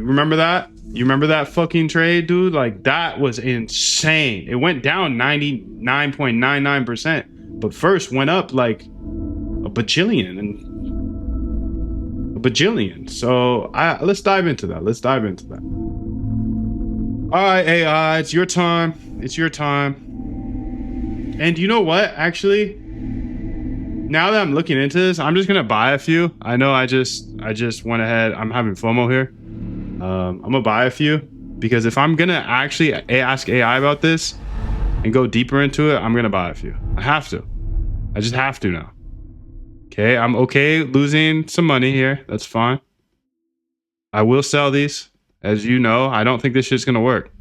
remember that? You remember that fucking trade, dude? Like, that was insane. It went down 99.99%, but first went up like a bajillion and a bajillion. So let's dive into that. Let's dive into that. All right, AI, it's your time. It's your time. And you know what? Actually, now that I'm looking into this, I'm just gonna buy a few. I know I just went ahead. I'm having FOMO here. I'm gonna buy a few because if I'm gonna actually ask AI about this and go deeper into it, I'm gonna buy a few. I have to. I just have to now. Okay, I'm okay losing some money here. That's fine. I will sell these. As you know, I don't think this shit's gonna work.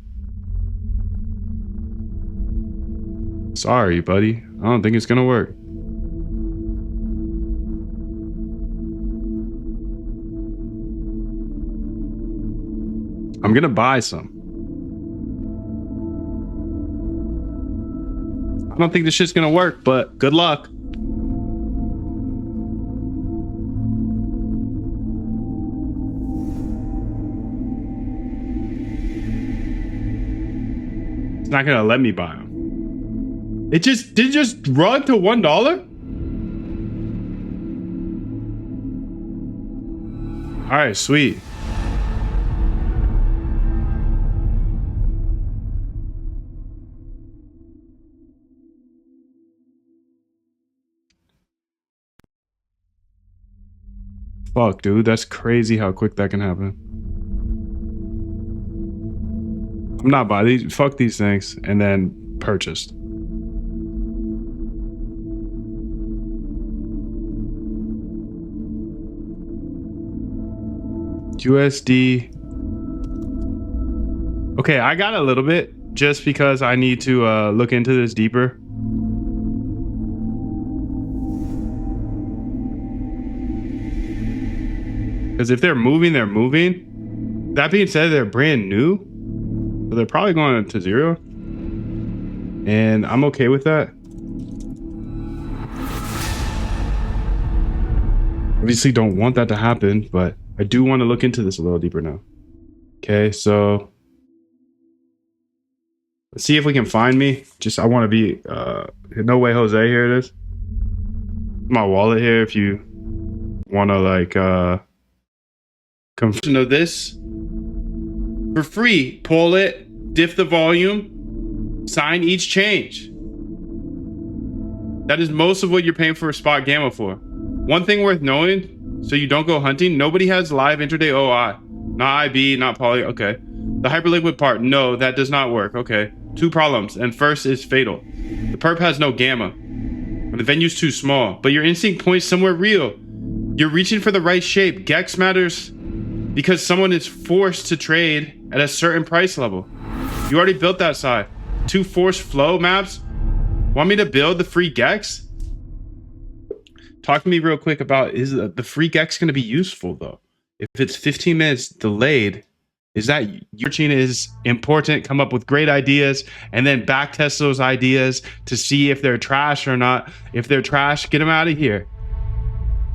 Sorry, buddy. I don't think it's gonna work. I'm gonna buy some. I don't think this shit's gonna work, but good luck. It's not gonna let me buy them. Did it just run to $1? All right, sweet. Fuck, dude, that's crazy how quick that can happen. I'm not buying these. Fuck these things, and then purchased. USD. Okay, I got a little bit just because I need to look into this deeper. Because if they're moving, they're moving. That being said, they're brand new. So they're probably going to zero. And I'm okay with that. Obviously don't want that to happen, but I do want to look into this a little deeper now. Okay, so let's see if we can find me. I want to be No Way Jose, here it is. My wallet here if you want to like conversion of this for free. Pull it, diff the volume, sign each change. That is most of what you're paying for a spot gamma for. One thing worth knowing, so you don't go hunting, nobody has live intraday OI. Not IB, not poly. Okay. The hyperliquid part, no, that does not work. Okay. Two problems, and first is fatal. The perp has no gamma. The venue's too small, but your instinct points somewhere real. You're reaching for the right shape. Gex matters because someone is forced to trade at a certain price level. You already built that side. Two forced flow maps. Want me to build the free Gex? Talk to me real quick about, is the free Gex going to be useful though? If it's 15 minutes delayed, is that your chain is important? Come up with great ideas and then back test those ideas to see if they're trash or not. If they're trash, get them out of here.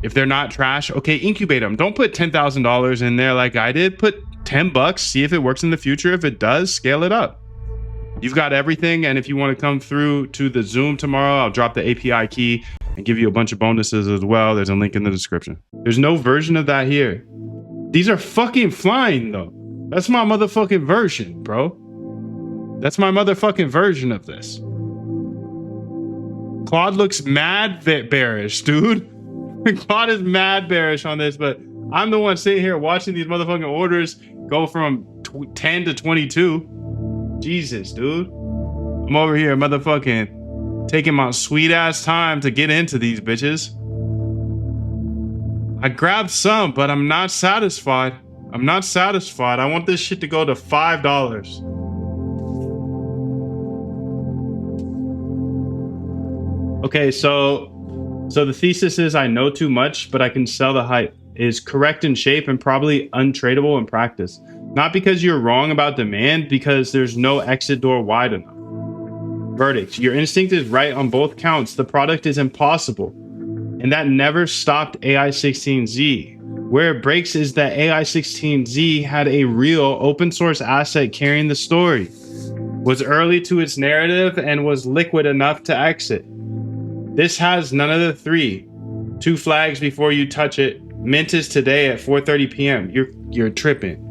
If they're not trash, okay, incubate them. Don't put $10,000 in there like I did. Put 10 bucks, see if it works in the future. If it does, scale it up. You've got everything. And if you want to come through to the Zoom tomorrow, I'll drop the API key and give you a bunch of bonuses as well. There's a link in the description. There's no version of that here. These are fucking flying though. That's my motherfucking version, bro. That's my motherfucking version of this. Claude looks mad bearish, dude. Claude is mad bearish on this, but I'm the one sitting here watching these motherfucking orders go from 10 to 22. Jesus, dude. I'm over here motherfucking taking my sweet ass time to get into these bitches. I grabbed some, but I'm not satisfied. I'm not satisfied. I want this shit to go to $5. Okay, so the thesis is I know too much, but I can sell the hype. Is correct in shape and probably untradeable in practice. Not because you're wrong about demand, because there's no exit door wide enough. Verdict: your instinct is right on both counts. The product is impossible. And that never stopped AI16Z. Where it breaks is that AI16Z had a real open source asset carrying the story, was early to its narrative, and was liquid enough to exit. This has none of the three. 2 flags before you touch it. Mint is today at 4:30 p.m. You're tripping.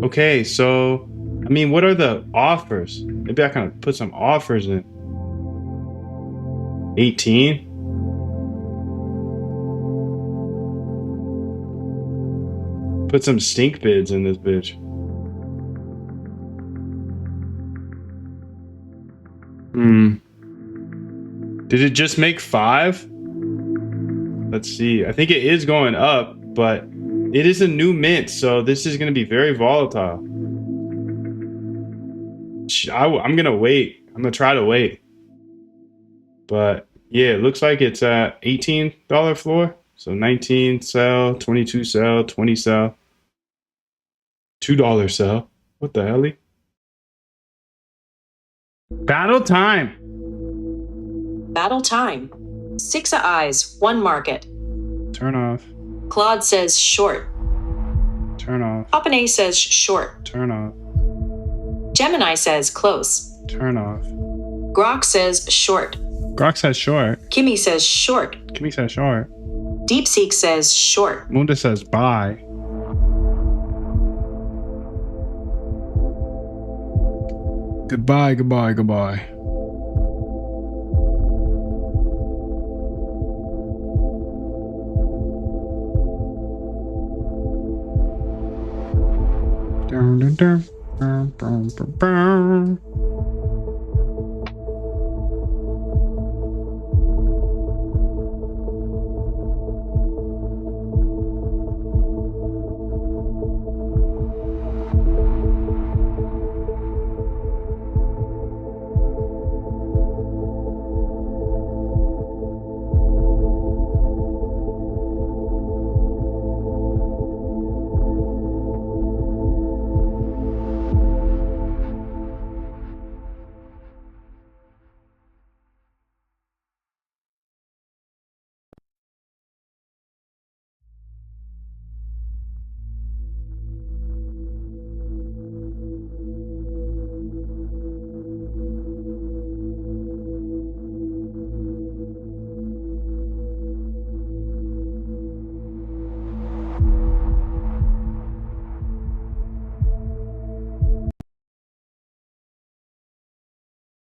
Okay, so I mean, what are the offers? Maybe I can put some offers in. 18. Put some stink bids in this bitch. Did it just make 5? Let's see. I think it is going up, but it is a new mint, so this is going to be very volatile. I'm going to wait. I'm going to try to wait. But yeah, it looks like it's at $18 floor. So 19 sell, 22 sell, 20 sell, $2 sell. What the hell? Battle time. Battle time. 6 of eyes, 1 market. Turn off. Claude says short. Turn off. Opinay says short. Turn off. Gemini says close. Turn off. Grok says short. Grok says short. Kimmy says short. Kimmy says short. DeepSeek says short. Munda says buy. Goodbye, goodbye, goodbye. Dun, dun, dun. Bum, bum, bum, bum.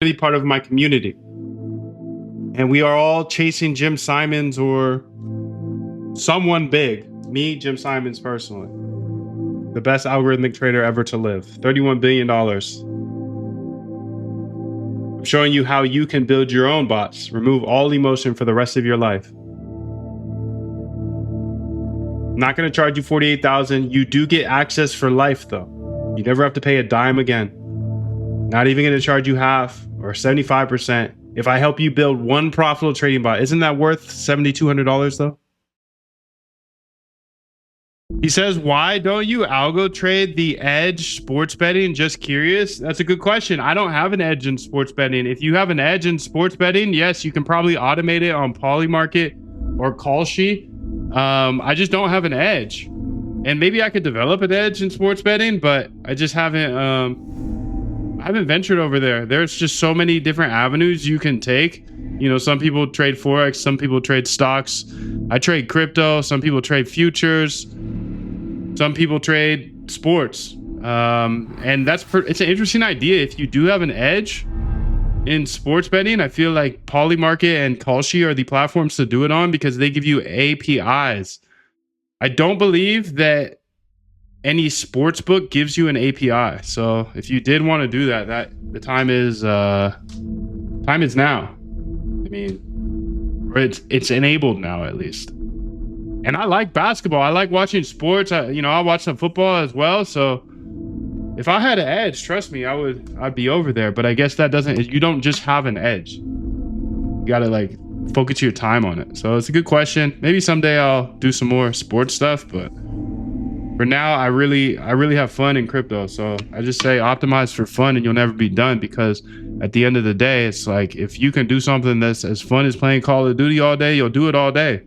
Really part of my community, and we are all chasing Jim Simons or someone big. Me, Jim Simons personally, the best algorithmic trader ever to live. $31 billion. I'm showing you how you can build your own bots, remove all emotion for the rest of your life. I'm not going to charge you $48,000. You do get access for life though. You never have to pay a dime again. Not even going to charge you half or 75%. If I help you build one profitable trading bot, isn't that worth $7,200 though? He says, why don't you algo trade the edge sports betting? Just curious. That's a good question. I don't have an edge in sports betting. If you have an edge in sports betting, yes, you can probably automate it on Polymarket or Kalshi. I just don't have an edge. And maybe I could develop an edge in sports betting, but I just haven't ventured over there. There's just so many different avenues you can take. You know, some people trade Forex, some people trade stocks. I trade crypto, some people trade futures, some people trade sports. And it's an interesting idea. If you do have an edge in sports betting, I feel like Polymarket and Kalshi are the platforms to do it on because they give you APIs. I don't believe that any sports book gives you an API. So if you did want to do that, the time is now. I mean, it's enabled now at least. And I like basketball. I like watching sports. I watch some football as well. So if I had an edge, trust me, I'd be over there. But I guess you don't just have an edge. You gotta like focus your time on it. So it's a good question. Maybe someday I'll do some more sports stuff, but for now, I really have fun in crypto. So I just say optimize for fun and you'll never be done, because at the end of the day, it's like if you can do something that's as fun as playing Call of Duty all day, you'll do it all day.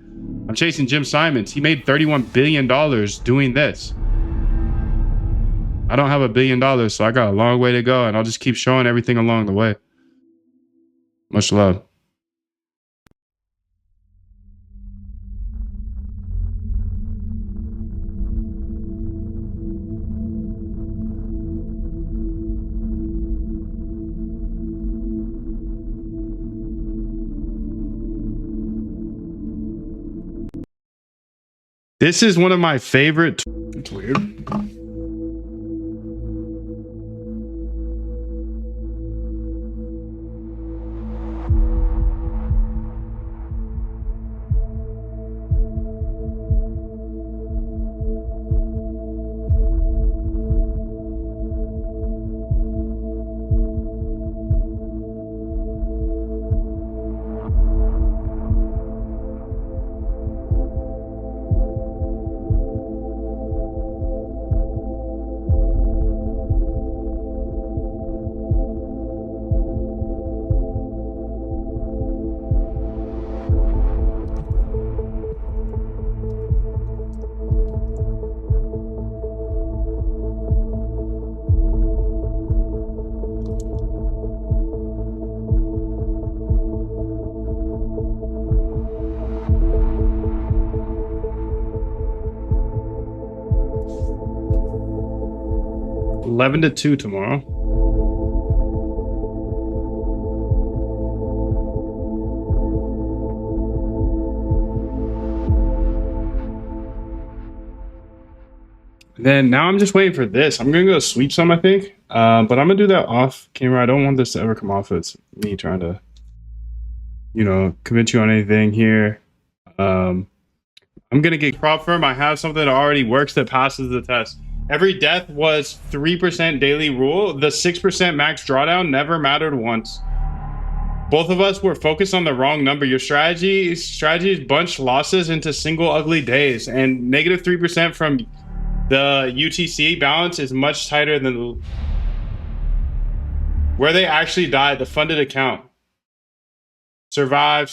I'm chasing Jim Simons. He made $31 billion doing this. I don't have $1 billion, so I got a long way to go, and I'll just keep showing everything along the way. Much love. This is one of my favorite. It's weird. $11 to 2 tomorrow. Then now I'm just waiting for this. I'm gonna go sweep some, I think. But I'm gonna do that off camera. I don't want this to ever come off. It's me trying to, you know, convince you on anything here. I'm gonna get prop firm. I have something that already works that passes the test. Every death was 3% daily rule. The 6% max drawdown never mattered once. Both of us were focused on the wrong number. Your strategies bunched losses into single ugly days, and negative 3% from the UTC balance is much tighter than where they actually died, the funded account. Survive.